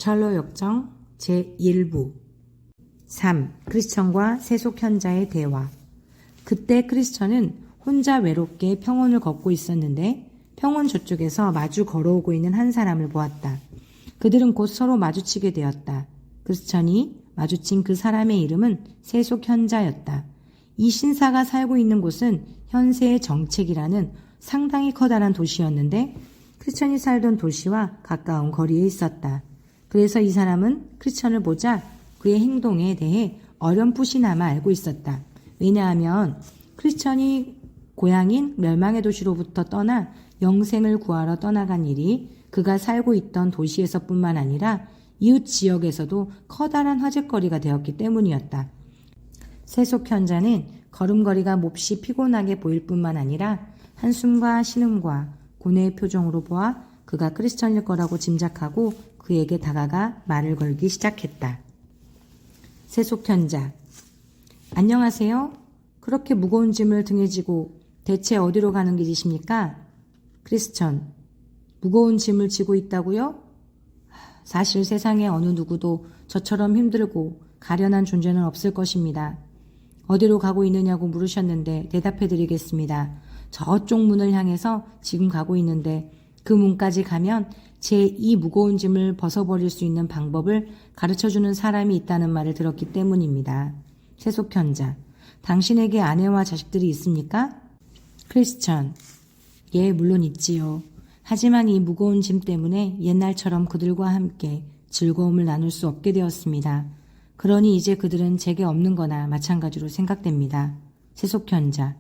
찰로 역정 제1부 3. 크리스천과 세속현자의 대화. 그때 크리스천은 혼자 외롭게 평원을 걷고 있었는데 평원 저쪽에서 마주 걸어오고 있는 한 사람을 보았다. 그들은 곧 서로 마주치게 되었다. 크리스천이 마주친 그 사람의 이름은 세속현자였다. 이 신사가 살고 있는 곳은 현세의 정책이라는 상당히 커다란 도시였는데 크리스천이 살던 도시와 가까운 거리에 있었다. 그래서 이 사람은 크리스천을 보자 그의 행동에 대해 어렴풋이나마 알고 있었다. 왜냐하면 크리스천이 고향인 멸망의 도시로부터 떠나 영생을 구하러 떠나간 일이 그가 살고 있던 도시에서뿐만 아니라 이웃 지역에서도 커다란 화제거리가 되었기 때문이었다. 세속현자는 걸음걸이가 몹시 피곤하게 보일 뿐만 아니라 한숨과 신음과 고뇌의 표정으로 보아 그가 크리스천일 거라고 짐작하고 그에게 다가가 말을 걸기 시작했다. 세속현자. 안녕하세요. 그렇게 무거운 짐을 등에 지고 대체 어디로 가는 길이십니까? 크리스천. 무거운 짐을 지고 있다고요? 사실 세상에 어느 누구도 저처럼 힘들고 가련한 존재는 없을 것입니다. 어디로 가고 있느냐고 물으셨는데 대답해 드리겠습니다. 저쪽 문을 향해서 지금 가고 있는데 그 문까지 가면 제 이 무거운 짐을 벗어버릴 수 있는 방법을 가르쳐주는 사람이 있다는 말을 들었기 때문입니다. 세속현자. 당신에게 아내와 자식들이 있습니까? 크리스천. 예, 물론 있지요. 하지만 이 무거운 짐 때문에 옛날처럼 그들과 함께 즐거움을 나눌 수 없게 되었습니다. 그러니 이제 그들은 제게 없는 거나 마찬가지로 생각됩니다. 세속현자.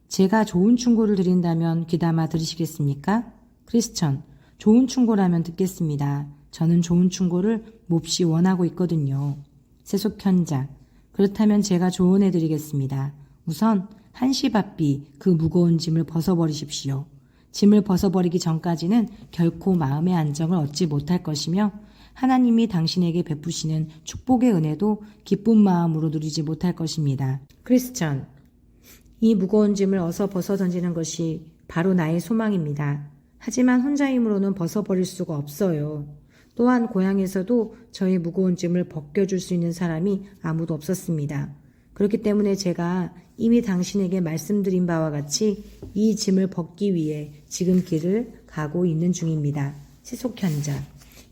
제가 좋은 충고를 드린다면 귀담아 들으시겠습니까? 크리스천. 좋은 충고라면 듣겠습니다. 저는 좋은 충고를 몹시 원하고 있거든요. 세속현자. 그렇다면 제가 조언해 드리겠습니다. 우선 한시바삐 그 무거운 짐을 벗어버리십시오. 짐을 벗어버리기 전까지는 결코 마음의 안정을 얻지 못할 것이며 하나님이 당신에게 베푸시는 축복의 은혜도 기쁜 마음으로 누리지 못할 것입니다. 크리스천. 이 무거운 짐을 어서 벗어 던지는 것이 바로 나의 소망입니다. 하지만 혼자 힘으로는 벗어버릴 수가 없어요. 또한 고향에서도 저의 무거운 짐을 벗겨줄 수 있는 사람이 아무도 없었습니다. 그렇기 때문에 제가 이미 당신에게 말씀드린 바와 같이 이 짐을 벗기 위해 지금 길을 가고 있는 중입니다. 세속현자.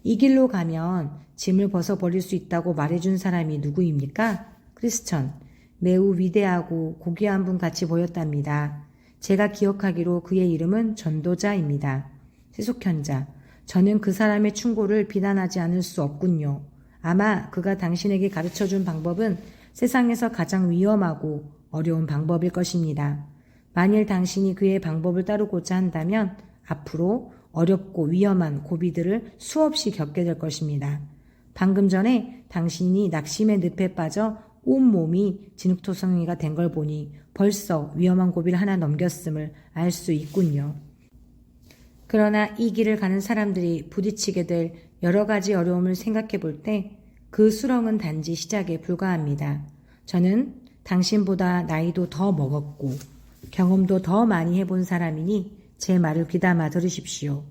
이 길로 가면 짐을 벗어버릴 수 있다고 말해준 사람이 누구입니까? 크리스천. 매우 위대하고 고귀한 분 같이 보였답니다. 제가 기억하기로 그의 이름은 전도자입니다. 세속현자. 저는 그 사람의 충고를 비난하지 않을 수 없군요. 아마 그가 당신에게 가르쳐준 방법은 세상에서 가장 위험하고 어려운 방법일 것입니다. 만일 당신이 그의 방법을 따르고자 한다면 앞으로 어렵고 위험한 고비들을 수없이 겪게 될 것입니다. 방금 전에 당신이 낙심의 늪에 빠져 온몸이 진흙토성이가 된 걸 보니 벌써 위험한 고비를 하나 넘겼음을 알 수 있군요. 그러나 이 길을 가는 사람들이 부딪히게 될 여러 가지 어려움을 생각해 볼 때 그 수렁은 단지 시작에 불과합니다. 저는 당신보다 나이도 더 먹었고 경험도 더 많이 해본 사람이니 제 말을 귀담아 들으십시오.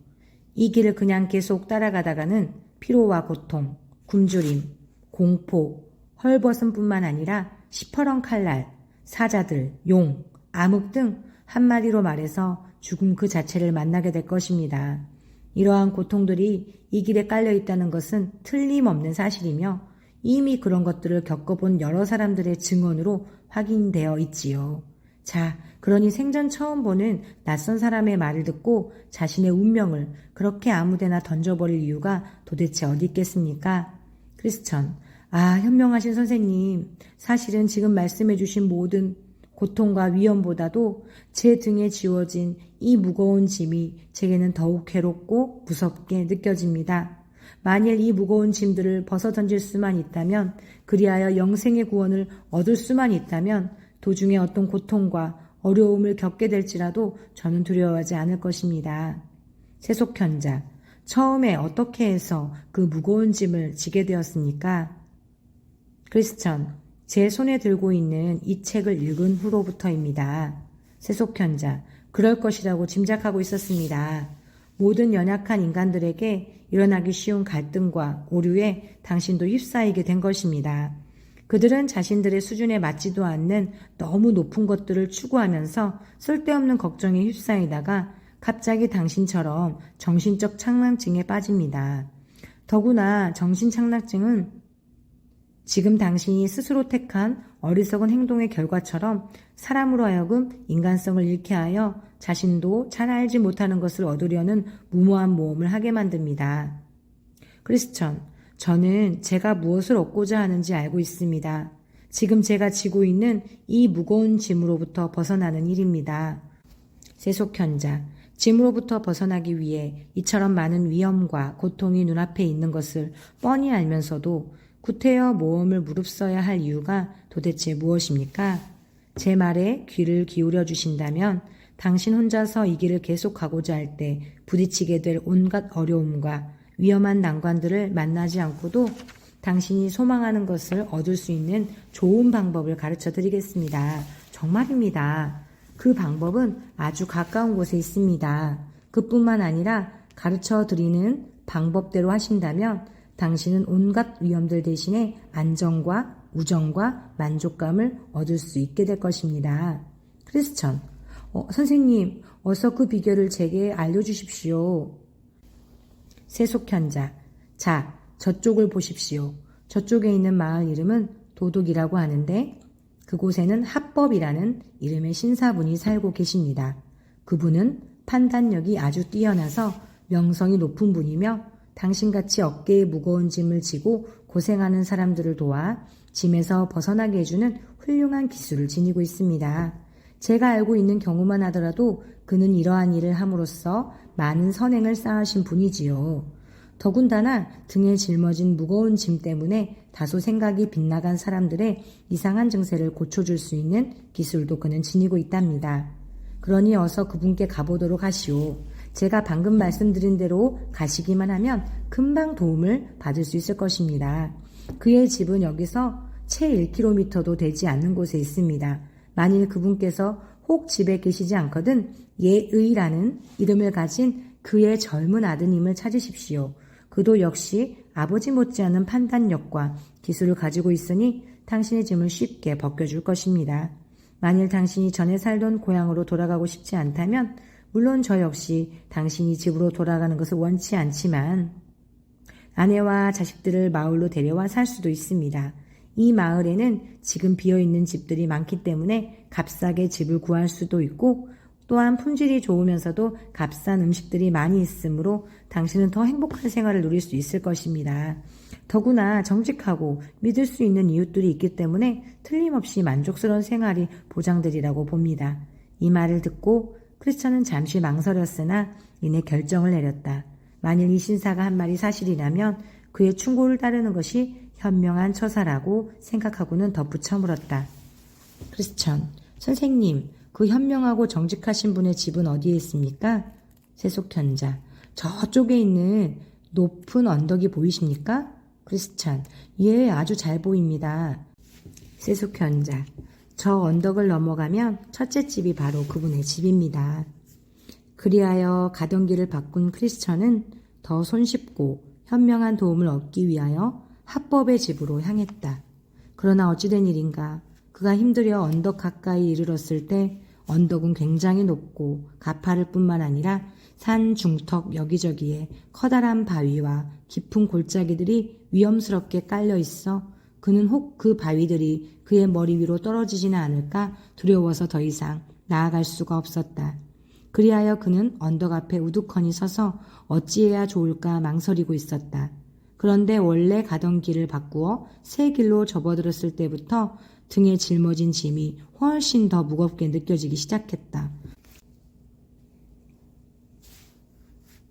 이 길을 그냥 계속 따라가다가는 피로와 고통, 굶주림, 공포, 헐벗음뿐만 아니라 시퍼런 칼날, 사자들, 용, 암흑 등 한마디로 말해서 죽음 그 자체를 만나게 될 것입니다. 이러한 고통들이 이 길에 깔려 있다는 것은 틀림없는 사실이며 이미 그런 것들을 겪어본 여러 사람들의 증언으로 확인되어 있지요. 자, 그러니 생전 처음 보는 낯선 사람의 말을 듣고 자신의 운명을 그렇게 아무데나 던져버릴 이유가 도대체 어디 있겠습니까? 크리스천. 아, 현명하신 선생님. 사실은 지금 말씀해 주신 모든 고통과 위험보다도 제 등에 지워진 이 무거운 짐이 제게는 더욱 괴롭고 무섭게 느껴집니다. 만일 이 무거운 짐들을 벗어 던질 수만 있다면, 그리하여 영생의 구원을 얻을 수만 있다면 도중에 어떤 고통과 어려움을 겪게 될지라도 저는 두려워하지 않을 것입니다. 세속현자. 처음에 어떻게 해서 그 무거운 짐을 지게 되었습니까? 크리스천. 제 손에 들고 있는 이 책을 읽은 후로부터입니다. 세속현자. 그럴 것이라고 짐작하고 있었습니다. 모든 연약한 인간들에게 일어나기 쉬운 갈등과 오류에 당신도 휩싸이게 된 것입니다. 그들은 자신들의 수준에 맞지도 않는 너무 높은 것들을 추구하면서 쓸데없는 걱정에 휩싸이다가 갑자기 당신처럼 정신적 착락증에 빠집니다. 더구나 정신착락증은 지금 당신이 스스로 택한 어리석은 행동의 결과처럼 사람으로 하여금 인간성을 잃게 하여 자신도 잘 알지 못하는 것을 얻으려는 무모한 모험을 하게 만듭니다. 크리스천, 저는 제가 무엇을 얻고자 하는지 알고 있습니다. 지금 제가 지고 있는 이 무거운 짐으로부터 벗어나는 일입니다. 세속현자, 짐으로부터 벗어나기 위해 이처럼 많은 위험과 고통이 눈앞에 있는 것을 뻔히 알면서도 구태여 모험을 무릅써야 할 이유가 도대체 무엇입니까? 제 말에 귀를 기울여 주신다면 당신 혼자서 이 길을 계속가고자 할 때 부딪히게 될 온갖 어려움과 위험한 난관들을 만나지 않고도 당신이 소망하는 것을 얻을 수 있는 좋은 방법을 가르쳐 드리겠습니다. 정말입니다. 그 방법은 아주 가까운 곳에 있습니다. 그뿐만 아니라 가르쳐 드리는 방법대로 하신다면 당신은 온갖 위험들 대신에 안정과 우정과 만족감을 얻을 수 있게 될 것입니다. 크리스천, 선생님, 어서 그 비결을 제게 알려주십시오. 세속현자, 자, 저쪽을 보십시오. 저쪽에 있는 마을 이름은 도둑이라고 하는데 그곳에는 합법이라는 이름의 신사분이 살고 계십니다. 그분은 판단력이 아주 뛰어나서 명성이 높은 분이며 당신같이 어깨에 무거운 짐을 지고 고생하는 사람들을 도와 짐에서 벗어나게 해주는 훌륭한 기술을 지니고 있습니다. 제가 알고 있는 경우만 하더라도 그는 이러한 일을 함으로써 많은 선행을 쌓으신 분이지요. 더군다나 등에 짊어진 무거운 짐 때문에 다소 생각이 빗나간 사람들의 이상한 증세를 고쳐줄 수 있는 기술도 그는 지니고 있답니다. 그러니 어서 그분께 가보도록 하시오. 제가 방금 말씀드린 대로 가시기만 하면 금방 도움을 받을 수 있을 것입니다. 그의 집은 여기서 채 1km도 되지 않는 곳에 있습니다. 만일 그분께서 혹 집에 계시지 않거든 예의라는 이름을 가진 그의 젊은 아드님을 찾으십시오. 그도 역시 아버지 못지않은 판단력과 기술을 가지고 있으니 당신의 짐을 쉽게 벗겨줄 것입니다. 만일 당신이 전에 살던 고향으로 돌아가고 싶지 않다면 물론 저 역시 당신이 집으로 돌아가는 것을 원치 않지만 아내와 자식들을 마을로 데려와 살 수도 있습니다. 이 마을에는 지금 비어있는 집들이 많기 때문에 값싸게 집을 구할 수도 있고 또한 품질이 좋으면서도 값싼 음식들이 많이 있으므로 당신은 더 행복한 생활을 누릴 수 있을 것입니다. 더구나 정직하고 믿을 수 있는 이웃들이 있기 때문에 틀림없이 만족스러운 생활이 보장되리라고 봅니다. 이 말을 듣고 크리스천은 잠시 망설였으나 이내 결정을 내렸다. 만일 이 신사가 한 말이 사실이라면 그의 충고를 따르는 것이 현명한 처사라고 생각하고는 덧붙여 물었다. 크리스천, 선생님, 그 현명하고 정직하신 분의 집은 어디에 있습니까? 세속현자, 저쪽에 있는 높은 언덕이 보이십니까? 크리스천, 예, 아주 잘 보입니다. 세속현자, 저 언덕을 넘어가면 첫째 집이 바로 그분의 집입니다. 그리하여 가던 길을 바꾼 크리스천은 더 손쉽고 현명한 도움을 얻기 위하여 합법의 집으로 향했다. 그러나 어찌된 일인가 그가 힘들여 언덕 가까이 이르렀을 때 언덕은 굉장히 높고 가파를 뿐만 아니라 산 중턱 여기저기에 커다란 바위와 깊은 골짜기들이 위험스럽게 깔려 있어 그는 혹 그 바위들이 그의 머리 위로 떨어지지는 않을까 두려워서 더 이상 나아갈 수가 없었다. 그리하여 그는 언덕 앞에 우두커니 서서 어찌해야 좋을까 망설이고 있었다. 그런데 원래 가던 길을 바꾸어 새 길로 접어들었을 때부터 등에 짊어진 짐이 훨씬 더 무겁게 느껴지기 시작했다.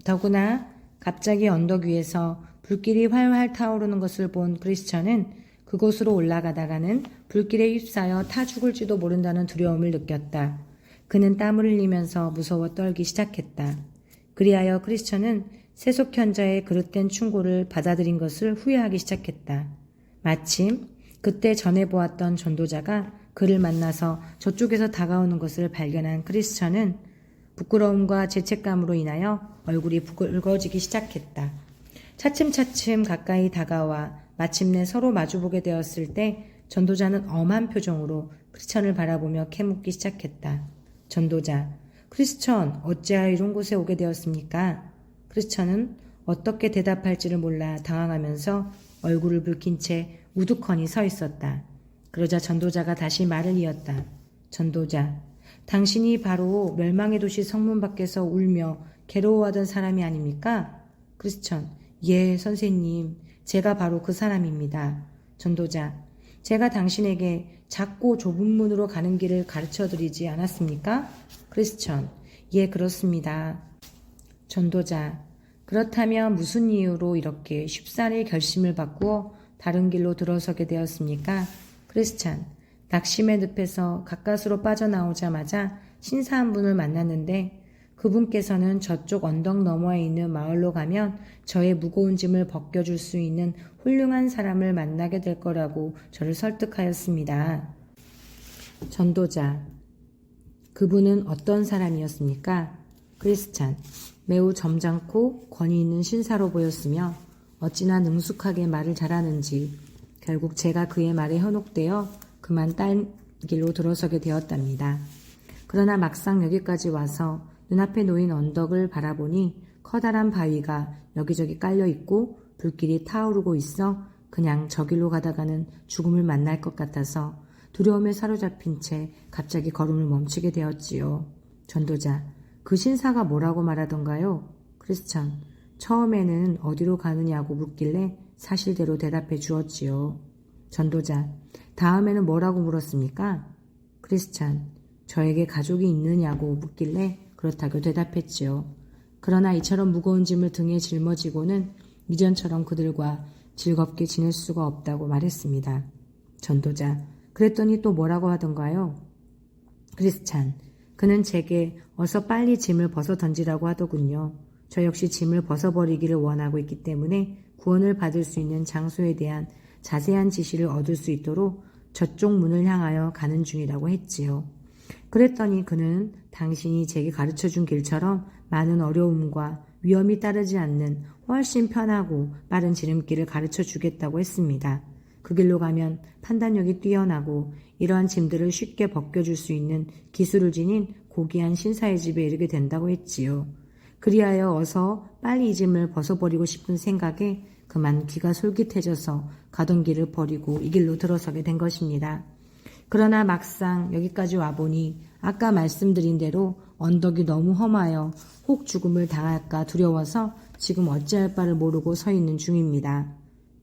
더구나 갑자기 언덕 위에서 불길이 활활 타오르는 것을 본 크리스천은 그곳으로 올라가다가는 불길에 휩싸여 타 죽을지도 모른다는 두려움을 느꼈다. 그는 땀을 흘리면서 무서워 떨기 시작했다. 그리하여 크리스천은 세속현자의 그릇된 충고를 받아들인 것을 후회하기 시작했다. 마침 그때 전에 보았던 전도자가 그를 만나서 저쪽에서 다가오는 것을 발견한 크리스천은 부끄러움과 죄책감으로 인하여 얼굴이 붉어지기 시작했다. 차츰차츰 가까이 다가와 마침내 서로 마주보게 되었을 때 전도자는 엄한 표정으로 크리스천을 바라보며 캐묻기 시작했다. 전도자, 크리스천, 어찌하여 이런 곳에 오게 되었습니까? 크리스천은 어떻게 대답할지를 몰라 당황하면서 얼굴을 붉힌 채 우두커니 서 있었다. 그러자 전도자가 다시 말을 이었다. 전도자, 당신이 바로 멸망의 도시 성문 밖에서 울며 괴로워하던 사람이 아닙니까? 크리스천, 예, 선생님, 제가 바로 그 사람입니다. 전도자, 제가 당신에게 작고 좁은 문으로 가는 길을 가르쳐드리지 않았습니까? 크리스천, 예, 그렇습니다. 전도자, 그렇다면 무슨 이유로 이렇게 쉽사리 결심을 바꾸어 다른 길로 들어서게 되었습니까? 크리스찬, 낙심의 늪에서 가까스로 빠져나오자마자 신사한 분을 만났는데 그분께서는 저쪽 언덕 너머에 있는 마을로 가면 저의 무거운 짐을 벗겨줄 수 있는 훌륭한 사람을 만나게 될 거라고 저를 설득하였습니다. 전도자, 그분은 어떤 사람이었습니까? 크리스찬, 매우 점잖고 권위 있는 신사로 보였으며 어찌나 능숙하게 말을 잘하는지 결국 제가 그의 말에 현혹되어 그만 딴 길로 들어서게 되었답니다. 그러나 막상 여기까지 와서 눈앞에 놓인 언덕을 바라보니 커다란 바위가 여기저기 깔려 있고 불길이 타오르고 있어 그냥 저길로 가다가는 죽음을 만날 것 같아서 두려움에 사로잡힌 채 갑자기 걸음을 멈추게 되었지요. 전도자, 그 신사가 뭐라고 말하던가요? 크리스천, 처음에는 어디로 가느냐고 묻길래 사실대로 대답해 주었지요. 전도자, 다음에는 뭐라고 물었습니까? 크리스천, 저에게 가족이 있느냐고 묻길래 그렇다고 대답했지요. 그러나 이처럼 무거운 짐을 등에 짊어지고는 이전처럼 그들과 즐겁게 지낼 수가 없다고 말했습니다. 전도자, 그랬더니 또 뭐라고 하던가요? 크리스찬, 그는 제게 어서 빨리 짐을 벗어 던지라고 하더군요. 저 역시 짐을 벗어버리기를 원하고 있기 때문에 구원을 받을 수 있는 장소에 대한 자세한 지시를 얻을 수 있도록 저쪽 문을 향하여 가는 중이라고 했지요. 그랬더니 그는 당신이 제게 가르쳐준 길처럼 많은 어려움과 위험이 따르지 않는 훨씬 편하고 빠른 지름길을 가르쳐 주겠다고 했습니다. 그 길로 가면 판단력이 뛰어나고 이러한 짐들을 쉽게 벗겨줄 수 있는 기술을 지닌 고귀한 신사의 집에 이르게 된다고 했지요. 그리하여 어서 빨리 이 짐을 벗어버리고 싶은 생각에 그만 귀가 솔깃해져서 가던 길을 버리고 이 길로 들어서게 된 것입니다. 그러나 막상 여기까지 와보니 아까 말씀드린 대로 언덕이 너무 험하여 혹 죽음을 당할까 두려워서 지금 어찌할 바를 모르고 서 있는 중입니다.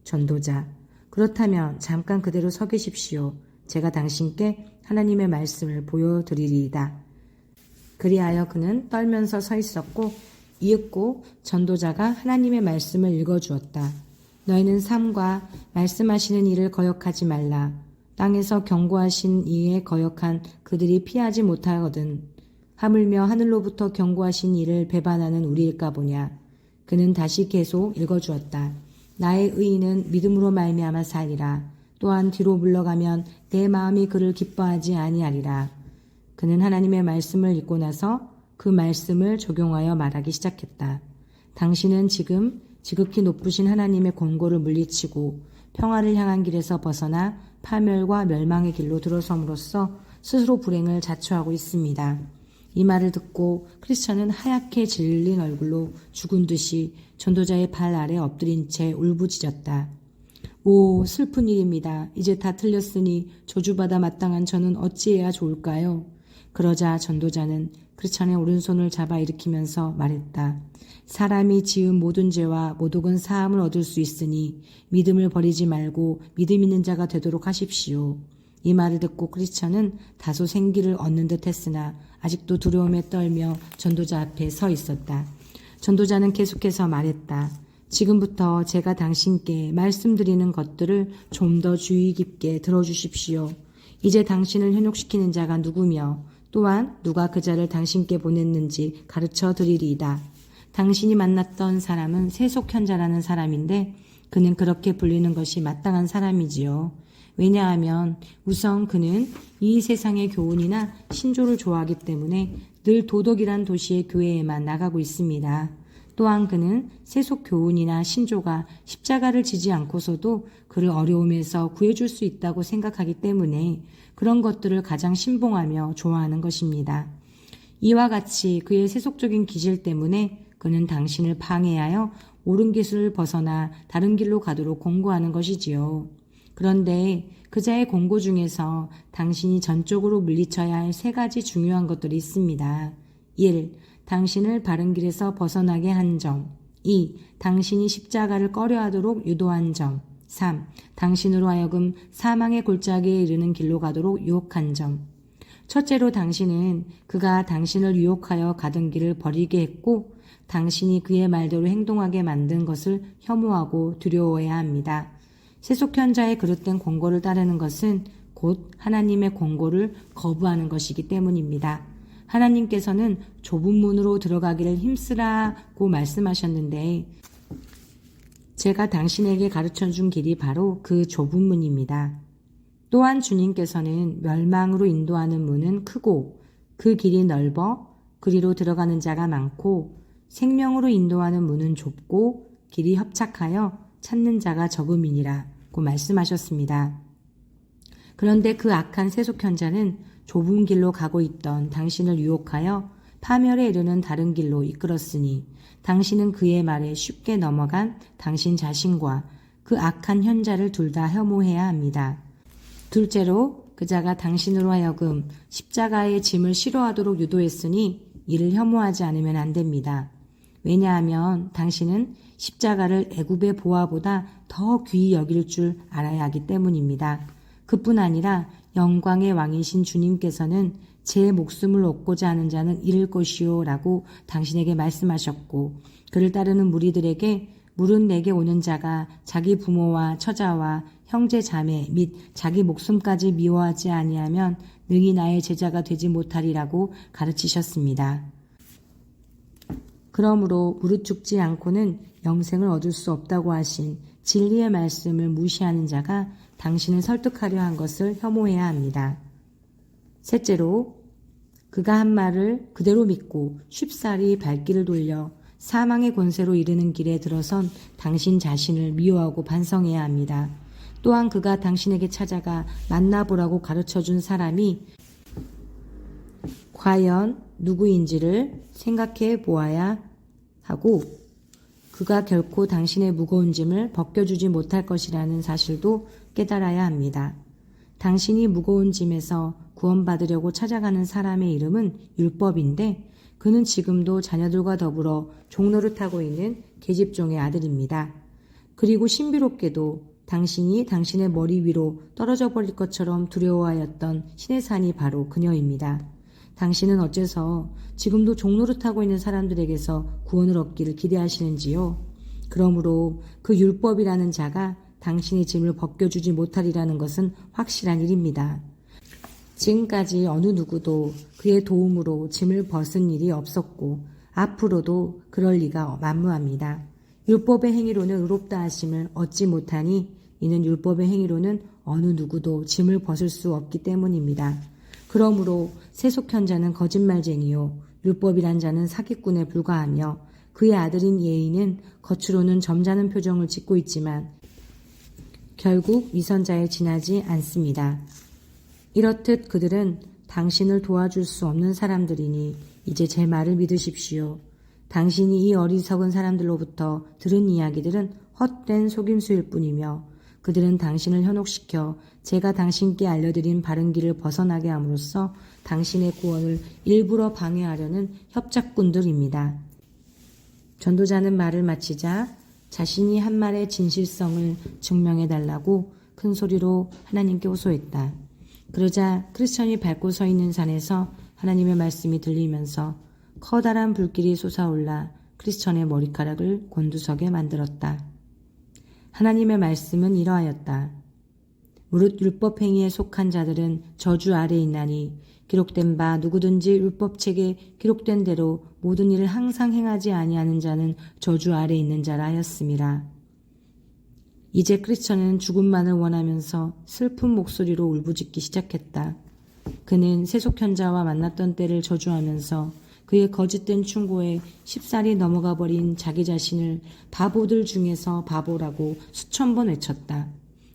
전도자, 그렇다면 잠깐 그대로 서 계십시오. 제가 당신께 하나님의 말씀을 보여드리리이다. 그리하여 그는 떨면서 서 있었고 이윽고 전도자가 하나님의 말씀을 읽어주었다. 너희는 삶과 말씀하시는 일을 거역하지 말라. 땅에서 경고하신 이에 거역한 그들이 피하지 못하거든. 하물며 하늘로부터 경고하신 이를 배반하는 우리일까 보냐. 그는 다시 계속 읽어주었다. 나의 의인은 믿음으로 말미암아 살리라. 또한 뒤로 물러가면 내 마음이 그를 기뻐하지 아니하리라. 그는 하나님의 말씀을 읽고 나서 그 말씀을 적용하여 말하기 시작했다. 당신은 지금 지극히 높으신 하나님의 권고를 물리치고 평화를 향한 길에서 벗어나 파멸과 멸망의 길로 들어섬으로써 스스로 불행을 자초하고 있습니다. 이 말을 듣고 크리스천은 하얗게 질린 얼굴로 죽은 듯이 전도자의 발 아래 엎드린 채 울부짖었다. 오, 슬픈 일입니다. 이제 다 틀렸으니 저주받아 마땅한 저는 어찌해야 좋을까요? 그러자 전도자는 크리스천의 오른손을 잡아 일으키면서 말했다. 사람이 지은 모든 죄와 모독은 사함을 얻을 수 있으니 믿음을 버리지 말고 믿음 있는 자가 되도록 하십시오. 이 말을 듣고 크리스천은 다소 생기를 얻는 듯 했으나 아직도 두려움에 떨며 전도자 앞에 서 있었다. 전도자는 계속해서 말했다. 지금부터 제가 당신께 말씀드리는 것들을 좀 더 주의 깊게 들어주십시오. 이제 당신을 현혹시키는 자가 누구며 또한 누가 그 자를 당신께 보냈는지 가르쳐 드리리이다. 당신이 만났던 사람은 세속현자라는 사람인데 그는 그렇게 불리는 것이 마땅한 사람이지요. 왜냐하면 우선 그는 이 세상의 교훈이나 신조를 좋아하기 때문에 늘 도덕이란 도시의 교회에만 나가고 있습니다. 또한 그는 세속 교훈이나 신조가 십자가를 지지 않고서도 그를 어려움에서 구해줄 수 있다고 생각하기 때문에 그런 것들을 가장 신봉하며 좋아하는 것입니다. 이와 같이 그의 세속적인 기질 때문에 그는 당신을 방해하여 옳은 길을 벗어나 다른 길로 가도록 공고하는 것이지요. 그런데 그자의 공고 중에서 당신이 전적으로 물리쳐야 할 3가지 중요한 것들이 있습니다. 1. 당신을 바른 길에서 벗어나게 한 점. 2. 당신이 십자가를 꺼려하도록 유도한 점. 3. 당신으로 하여금 사망의 골짜기에 이르는 길로 가도록 유혹한 점. 첫째로 당신은 그가 당신을 유혹하여 가던 길을 버리게 했고 당신이 그의 말대로 행동하게 만든 것을 혐오하고 두려워해야 합니다. 세속현자의 그릇된 권고를 따르는 것은 곧 하나님의 권고를 거부하는 것이기 때문입니다. 하나님께서는 좁은 문으로 들어가기를 힘쓰라고 말씀하셨는데 제가 당신에게 가르쳐준 길이 바로 그 좁은 문입니다. 또한 주님께서는 멸망으로 인도하는 문은 크고 그 길이 넓어 그리로 들어가는 자가 많고 생명으로 인도하는 문은 좁고 길이 협착하여 찾는 자가 적음이니라고 말씀하셨습니다. 그런데 그 악한 세속현자는 좁은 길로 가고 있던 당신을 유혹하여 파멸에 이르는 다른 길로 이끌었으니 당신은 그의 말에 쉽게 넘어간 당신 자신과 그 악한 현자를 둘 다 혐오해야 합니다. 둘째로 그자가 당신으로 하여금 십자가의 짐을 싫어하도록 유도했으니 이를 혐오하지 않으면 안 됩니다. 왜냐하면 당신은 십자가를 애굽의 보화보다 더 귀히 여길 줄 알아야 하기 때문입니다. 그뿐 아니라 영광의 왕이신 주님께서는 제 목숨을 얻고자 하는 자는 잃을 것이요 라고 당신에게 말씀하셨고 그를 따르는 무리들에게 물은 내게 오는 자가 자기 부모와 처자와 형제 자매 및 자기 목숨까지 미워하지 아니하면 능히 나의 제자가 되지 못하리라고 가르치셨습니다. 그러므로 무릇 죽지 않고는 영생을 얻을 수 없다고 하신 진리의 말씀을 무시하는 자가 당신을 설득하려 한 것을 혐오해야 합니다. 셋째로 그가 한 말을 그대로 믿고 쉽사리 발길을 돌려 사망의 권세로 이르는 길에 들어선 당신 자신을 미워하고 반성해야 합니다. 또한 그가 당신에게 찾아가 만나보라고 가르쳐준 사람이 과연 누구인지를 생각해 보아야 하고 그가 결코 당신의 무거운 짐을 벗겨주지 못할 것이라는 사실도 깨달아야 합니다. 당신이 무거운 짐에서 구원받으려고 찾아가는 사람의 이름은 율법인데 그는 지금도 자녀들과 더불어 종노릇하고 있는 계집종의 아들입니다. 그리고 신비롭게도 당신이 당신의 머리 위로 떨어져 버릴 것처럼 두려워하였던 신의 산이 바로 그녀입니다. 당신은 어째서 지금도 종노릇하고 있는 사람들에게서 구원을 얻기를 기대하시는지요? 그러므로 그 율법이라는 자가 당신의 짐을 벗겨주지 못하리라는 것은 확실한 일입니다. 지금까지 어느 누구도 그의 도움으로 짐을 벗은 일이 없었고 앞으로도 그럴 리가 만무합니다. 율법의 행위로는 의롭다 하심을 얻지 못하니 이는 율법의 행위로는 어느 누구도 짐을 벗을 수 없기 때문입니다. 그러므로 세속현자는 거짓말쟁이요 율법이란 자는 사기꾼에 불과하며 그의 아들인 예인은 겉으로는 점잖은 표정을 짓고 있지만 결국 위선자에 지나지 않습니다. 이렇듯 그들은 당신을 도와줄 수 없는 사람들이니 이제 제 말을 믿으십시오. 당신이 이 어리석은 사람들로부터 들은 이야기들은 헛된 속임수일 뿐이며 그들은 당신을 현혹시켜 제가 당신께 알려드린 바른 길을 벗어나게 함으로써 당신의 구원을 일부러 방해하려는 협작꾼들입니다. 전도자는 말을 마치자 자신이 한 말의 진실성을 증명해달라고 큰 소리로 하나님께 호소했다. 그러자 크리스천이 밟고 서 있는 산에서 하나님의 말씀이 들리면서 커다란 불길이 솟아올라 크리스천의 머리카락을 곤두서게 만들었다. 하나님의 말씀은 이러하였다. 무릇 율법 행위에 속한 자들은 저주 아래 있나니 기록된 바 누구든지 율법책에 기록된 대로 모든 일을 항상 행하지 아니하는 자는 저주 아래 있는 자라 하였음이라. 이제 크리스천은 죽음만을 원하면서 슬픈 목소리로 울부짖기 시작했다. 그는 세속현자와 만났던 때를 저주하면서 그의 거짓된 충고에 쉽사리 넘어가 버린 자기 자신을 바보들 중에서 바보라고 수천 번 외쳤다.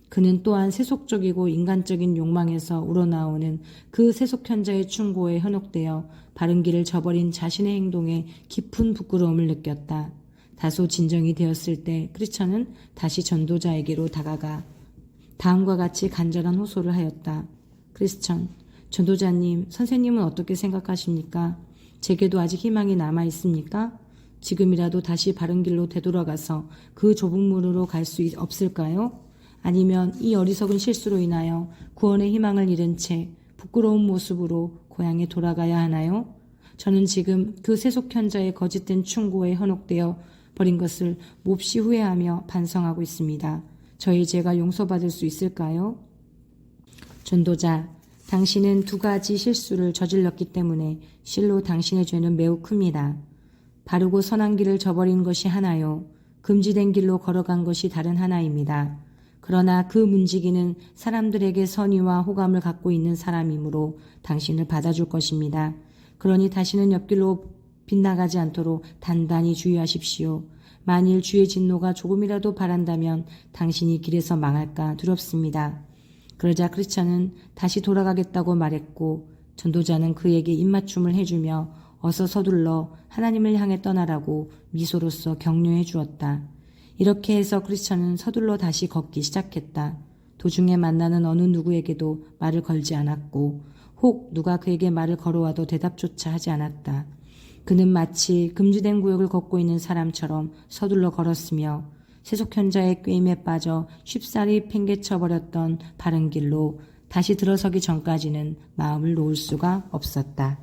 그는 또한 세속적이고 인간적인 욕망에서 우러나오는 그 세속현자의 충고에 현혹되어 바른 길을 저버린 자신의 행동에 깊은 부끄러움을 느꼈다. 다소 진정이 되었을 때 크리스천은 다시 전도자에게로 다가가 다음과 같이 간절한 호소를 하였다. 크리스천, 전도자님, 선생님은 어떻게 생각하십니까? 제게도 아직 희망이 남아 있습니까? 지금이라도 다시 바른 길로 되돌아가서 그 좁은 문으로 갈 수 없을까요? 아니면 이 어리석은 실수로 인하여 구원의 희망을 잃은 채 부끄러운 모습으로 고향에 돌아가야 하나요? 저는 지금 그 세속현자의 거짓된 충고에 현혹되어 버린 것을 몹시 후회하며 반성하고 있습니다. 저의 죄가 용서받을 수 있을까요? 전도자, 당신은 두 가지 실수를 저질렀기 때문에 실로 당신의 죄는 매우 큽니다. 바르고 선한 길을 저버린 것이 하나요. 금지된 길로 걸어간 것이 다른 하나입니다. 그러나 그 문지기는 사람들에게 선의와 호감을 갖고 있는 사람이므로 당신을 받아줄 것입니다. 그러니 다시는 옆길로 빗나가지 않도록 단단히 주의하십시오. 만일 주의 진노가 조금이라도 바란다면 당신이 길에서 망할까 두렵습니다. 그러자 크리스천은 다시 돌아가겠다고 말했고 전도자는 그에게 입맞춤을 해주며 어서 서둘러 하나님을 향해 떠나라고 미소로써 격려해 주었다. 이렇게 해서 크리스천은 서둘러 다시 걷기 시작했다. 도중에 만나는 어느 누구에게도 말을 걸지 않았고 혹 누가 그에게 말을 걸어와도 대답조차 하지 않았다. 그는 마치 금지된 구역을 걷고 있는 사람처럼 서둘러 걸었으며 세속현자의 꾀임에 빠져 쉽사리 팽개쳐버렸던 바른 길로 다시 들어서기 전까지는 마음을 놓을 수가 없었다.